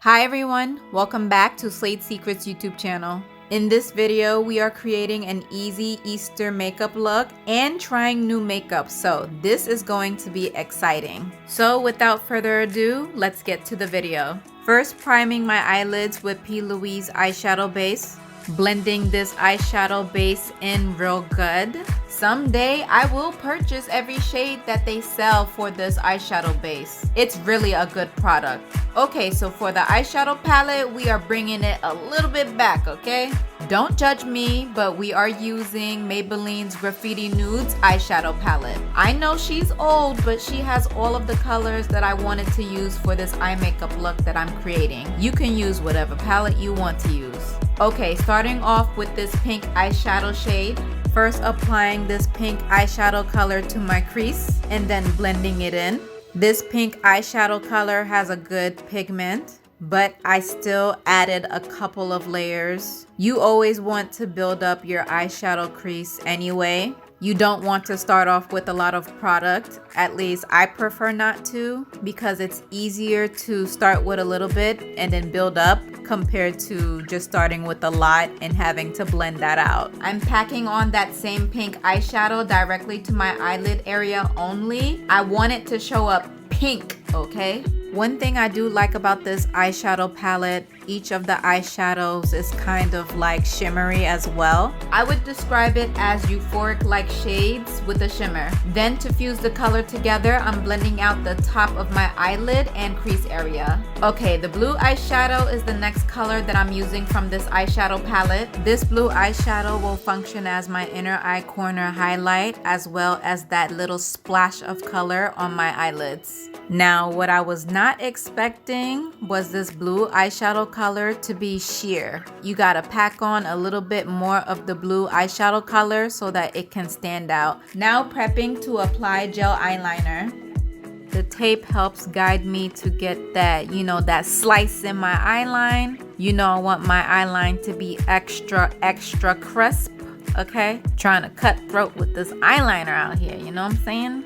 Hi everyone, welcome back to Slade Secrets YouTube channel. In this video, we are creating an easy Easter makeup look and trying new makeup, so this is going to be exciting. So without further ado, let's get to the video. First, priming my eyelids with P.louise eyeshadow base. Blending this eyeshadow base in real good. Someday I will purchase every shade that they sell for this eyeshadow base. It's really a good product. Okay, so for the eyeshadow palette, we are bringing it a little bit back, okay? Don't judge me, but we are using Maybelline's Graffiti Nudes eyeshadow palette. I know she's old, but she has all of the colors that I wanted to use for this eye makeup look that I'm creating. You can use whatever palette you want to use. Okay, starting off with this pink eyeshadow shade. First applying this pink eyeshadow color to my crease and then blending it in. This pink eyeshadow color has a good pigment, but I still added a couple of layers. You always want to build up your eyeshadow crease anyway. You don't want to start off with a lot of product. At least I prefer not to, because it's easier to start with a little bit and then build up compared to just starting with a lot and having to blend that out. I'm packing on that same pink eyeshadow directly to my eyelid area only. I want it to show up pink, okay? One thing I do like about this eyeshadow palette, each of the eyeshadows is kind of like shimmery as well. I would describe it as euphoric like shades with a shimmer. Then to fuse the color together, I'm blending out the top of my eyelid and crease area. Okay, the blue eyeshadow is the next color that I'm using from this eyeshadow palette. This blue eyeshadow will function as my inner eye corner highlight as well as that little splash of color on my eyelids. Now, what I was not expecting was this blue eyeshadow color to be sheer. You gotta pack on a little bit more of the blue eyeshadow color so that it can stand out. Now prepping to apply gel eyeliner. The tape helps guide me to get that, that slice in my eyeline. I want my eyeline to be extra crisp, okay? Trying to cut throat with this eyeliner out here, you know what I'm saying?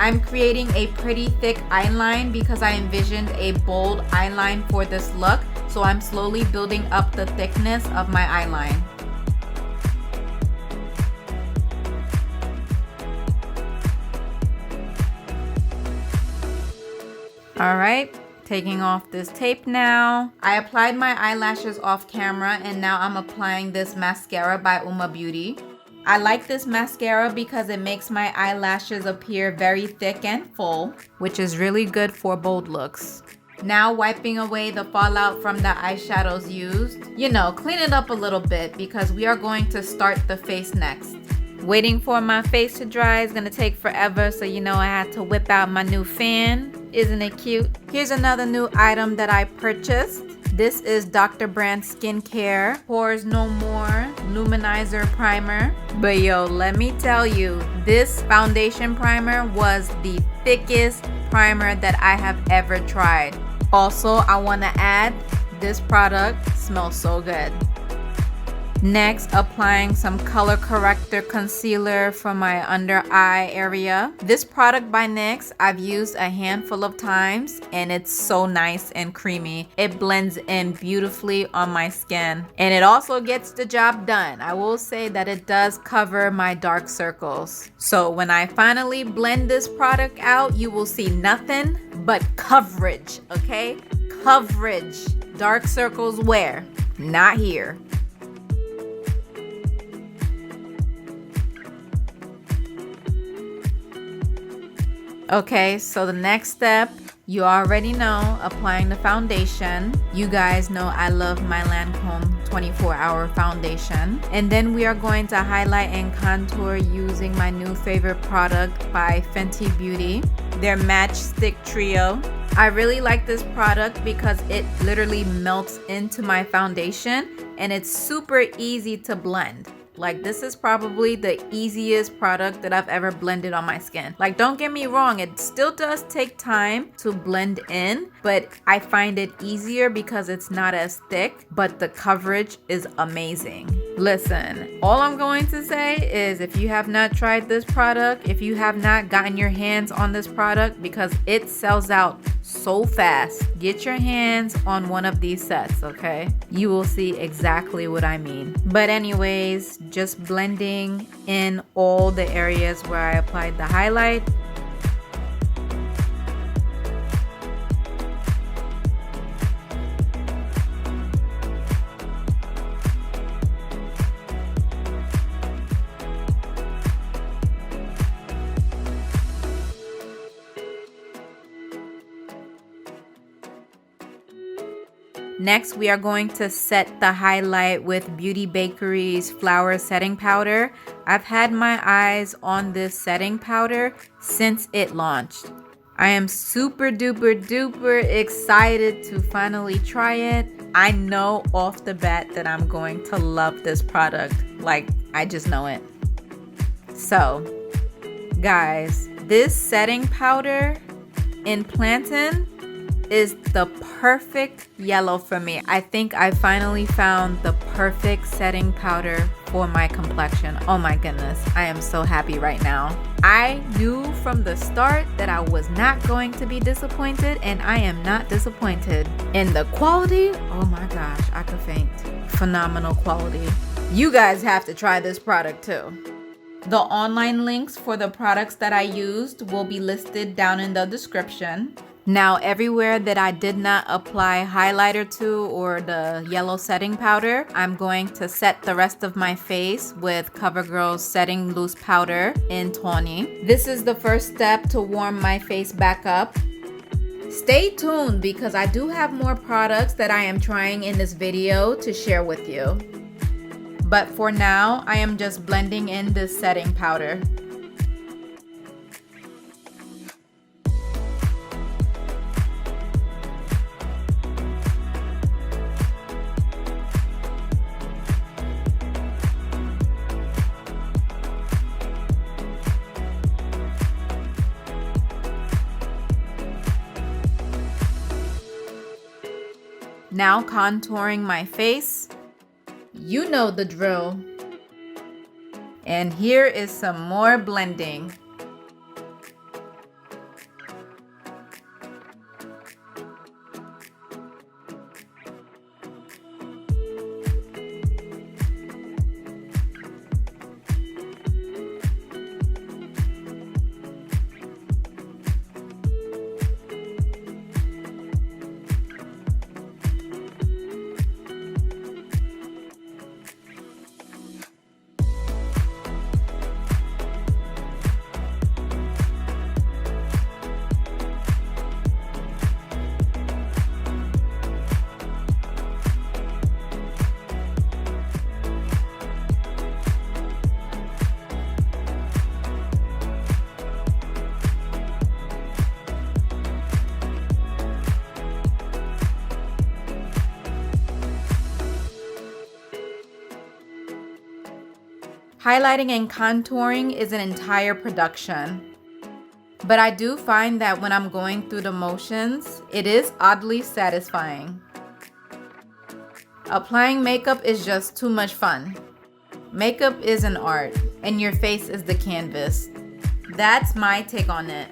I'm creating a pretty thick eyeline because I envisioned a bold eyeline for this look, so I'm slowly building up the thickness of my eyeline. Alright, taking off this tape now. I applied my eyelashes off camera and now I'm applying this mascara by Uma Beauty. I like this mascara because it makes my eyelashes appear very thick and full, which is really good for bold looks. Now wiping away the fallout from the eyeshadows used. Clean it up a little bit because we are going to start the face next. Waiting for my face to dry is gonna take forever, so I had to whip out my new fan. Isn't it cute? Here's another new item that I purchased. This is Dr. Brandt Skincare Pores No More Luminizer Primer. But yo, let me tell you, this foundation primer was the thickest primer that I have ever tried. Also, I want to add, this product smells so good. Next, applying some color corrector concealer for my under eye area. This product by NYX I've used a handful of times and it's so nice and creamy. It blends in beautifully on my skin and it also gets the job done. I will say that it does cover my dark circles. So when I finally blend this product out, you will see nothing but coverage, okay? Coverage. Dark circles where? Not here. Okay, so the next step, you already know, applying the foundation. You guys know I love my Lancome 24-hour foundation. And then we are going to highlight and contour using my new favorite product by Fenty Beauty, their Match Stick Trio. I really like this product because it literally melts into my foundation and it's super easy to blend. Like, this is probably the easiest product that I've ever blended on my skin. Like, don't get me wrong, it still does take time to blend in, but I find it easier because it's not as thick, but the coverage is amazing. Listen, all I'm going to say is if you have not tried this product, if you have not gotten your hands on this product, because it sells out so fast, get your hands on one of these sets, okay? You will see exactly what I mean. But anyways, just blending in all the areas where I applied the highlight. Next, we are going to set the highlight with Beauty Bakeries Flower Setting Powder. I've had my eyes on this setting powder since it launched. I am super duper duper excited to finally try it. I know off the bat that I'm going to love this product. Like, I just know it. So, guys, this setting powder in Plantain is the perfect yellow for me. I think I finally found the perfect setting powder for my complexion. Oh my goodness, I am so happy right now. I knew from the start that I was not going to be disappointed, and I am not disappointed. And the quality, oh my gosh, I could faint. Phenomenal quality. You guys have to try this product too. The online links for the products that I used will be listed down in the description. Now, everywhere that I did not apply highlighter to or the yellow setting powder, I'm going to set the rest of my face with CoverGirl's Setting Loose Powder in Tawny. This is the first step to warm my face back up. Stay tuned because I do have more products that I am trying in this video to share with you. But for now, I am just blending in this setting powder. Now contouring my face. You know the drill. And here is some more blending. Highlighting and contouring is an entire production. But I do find that when I'm going through the motions, it is oddly satisfying. Applying makeup is just too much fun. Makeup is an art, and your face is the canvas. That's my take on it.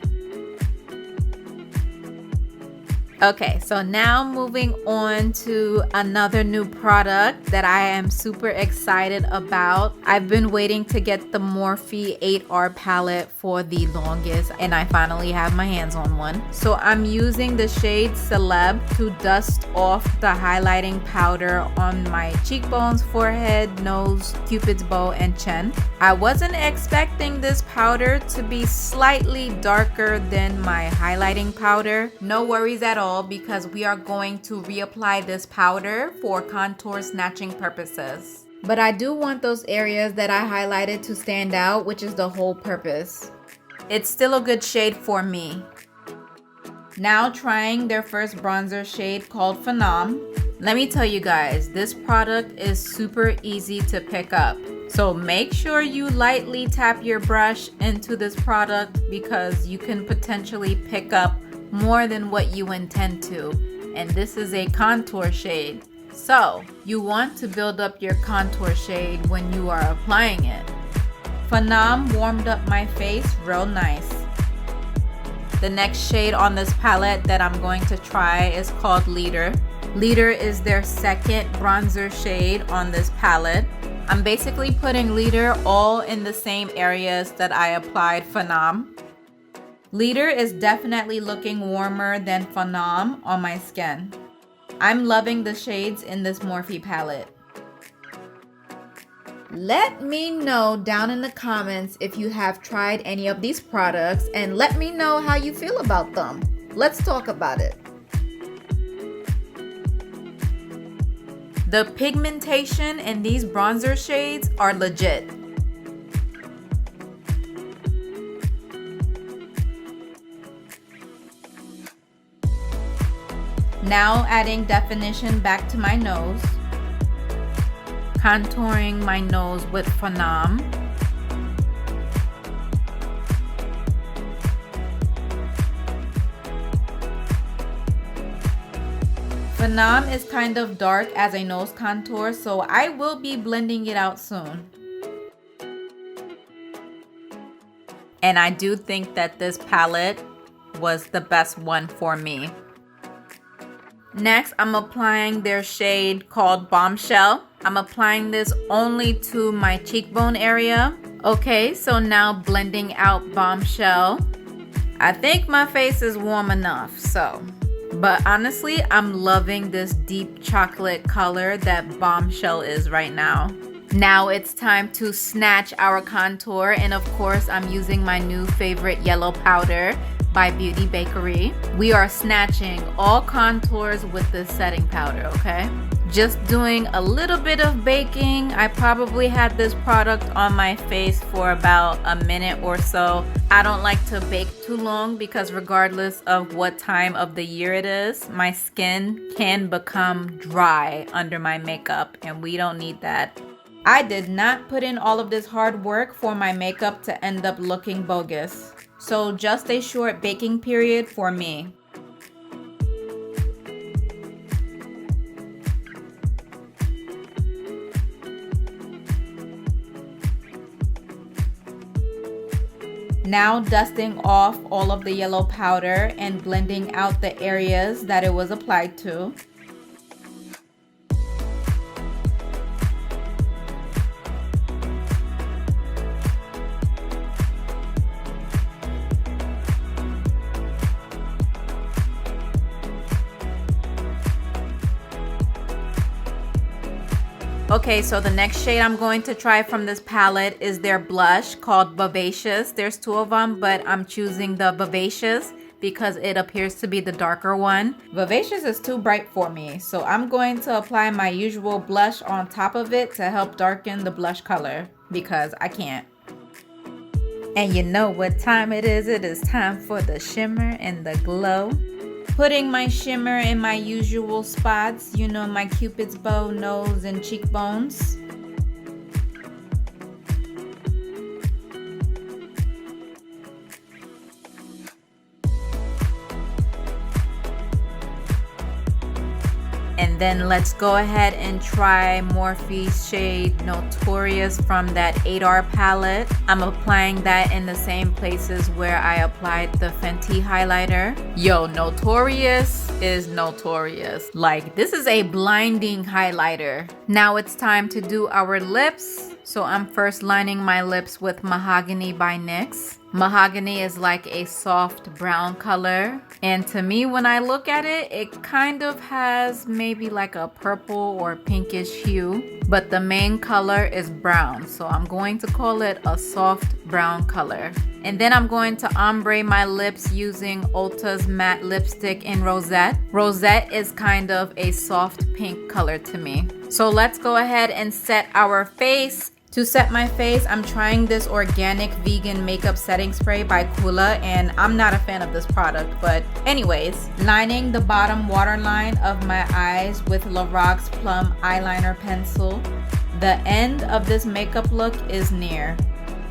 Okay, so now moving on to another new product that I am super excited about. I've been waiting to get the Morphe 8R palette for the longest, and I finally have my hands on one. So I'm using the shade Celeb to dust off the highlighting powder on my cheekbones, forehead, nose, cupid's bow, and chin. I wasn't expecting this powder to be slightly darker than my highlighting powder. No worries at all, because we are going to reapply this powder for contour snatching purposes. But I do want those areas that I highlighted to stand out, which is the whole purpose. It's still a good shade for me. Now trying their first bronzer shade called Phenom. Let me tell you guys, this product is super easy to pick up. So make sure you lightly tap your brush into this product because you can potentially pick up more than what you intend to. And this is a contour shade. So, you want to build up your contour shade when you are applying it. Phenom warmed up my face real nice. The next shade on this palette that I'm going to try is called Leader. Leader is their second bronzer shade on this palette. I'm basically putting Leader all in the same areas that I applied Phenom. Leader is definitely looking warmer than Phenom on my skin. I'm loving the shades in this Morphe palette. Let me know down in the comments if you have tried any of these products and let me know how you feel about them. Let's talk about it. The pigmentation in these bronzer shades are legit. Now adding definition back to my nose. Contouring my nose with Phenom. Phenom is kind of dark as a nose contour, so I will be blending it out soon. And I do think that this palette was the best one for me. Next, I'm applying their shade called Bombshell. I'm applying this only to my cheekbone area. Okay, so now blending out Bombshell. I think my face is warm enough, but honestly, I'm loving this deep chocolate color that Bombshell is right now. Now it's time to snatch our contour, and of course, I'm using my new favorite yellow powder by Bakeries. We are snatching all contours with this setting powder, okay? Just doing a little bit of baking. I probably had this product on my face for about a minute or so. I don't like to bake too long because regardless of what time of the year it is, my skin can become dry under my makeup, and we don't need that. I did not put in all of this hard work for my makeup to end up looking bogus. So just a short baking period for me. Now dusting off all of the yellow powder and blending out the areas that it was applied to. Okay, so the next shade I'm going to try from this palette is their blush called Vivacious. There's two of them, but I'm choosing the Vivacious because it appears to be the darker one. Vivacious is too bright for me, so I'm going to apply my usual blush on top of it to help darken the blush color because I can't. And you know what time it is? It is time for the shimmer and the glow. Putting my shimmer in my usual spots, you know, my cupid's bow, nose, and cheekbones. And then let's go ahead and try Morphe's shade Notorious from that 8R palette. I'm applying that in the same places where I applied the Fenty highlighter. Yo, Notorious is notorious. Like, this is a blinding highlighter. Now it's time to do our lips. So I'm first lining my lips with Mahogany by NYX. Mahogany is like a soft brown color, and to me when I look at it, it kind of has maybe like a purple or pinkish hue, but the main color is brown, so I'm going to call it a soft brown color. And then I'm going to ombre my lips using Ulta's matte lipstick in Rosette. Rosette is kind of a soft pink color to me. So let's go ahead and set our face. To set my face, I'm trying this organic vegan makeup setting spray by Kula, and I'm not a fan of this product, but anyways, lining the bottom waterline of my eyes with Lorac Plum eyeliner pencil. The end of this makeup look is near.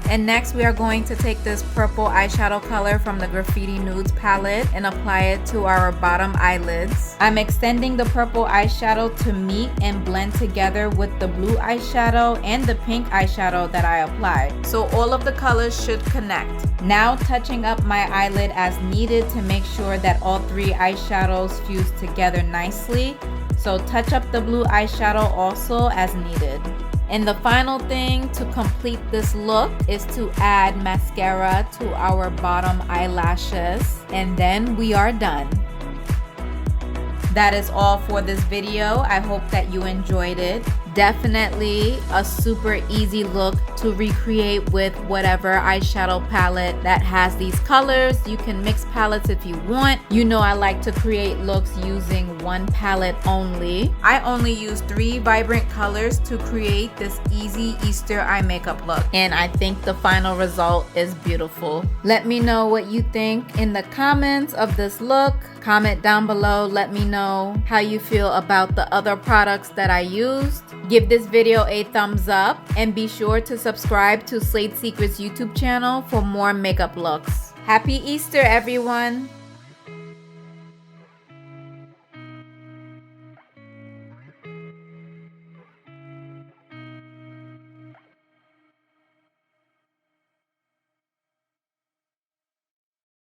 And next we are going to take this purple eyeshadow color from the Graffiti Nudes palette and apply it to our bottom eyelids. I'm extending the purple eyeshadow to meet and blend together with the blue eyeshadow and the pink eyeshadow that I applied. So all of the colors should connect. Now touching up my eyelid as needed to make sure that all three eyeshadows fuse together nicely. So touch up the blue eyeshadow also as needed. And the final thing to complete this look is to add mascara to our bottom eyelashes, and then we are done. That is all for this video. I hope that you enjoyed it. Definitely a super easy look to recreate with whatever eyeshadow palette that has these colors. You can mix palettes if you want. You know I like to create looks using one palette only. I only use 3 vibrant colors to create this easy Easter eye makeup look, and I think the final result is beautiful. Let me know what you think in the comments of this look. Comment down below, let me know how you feel about the other products that I used. Give this video a thumbs up and be sure to subscribe to Slade Secrets YouTube channel for more makeup looks. Happy Easter, everyone!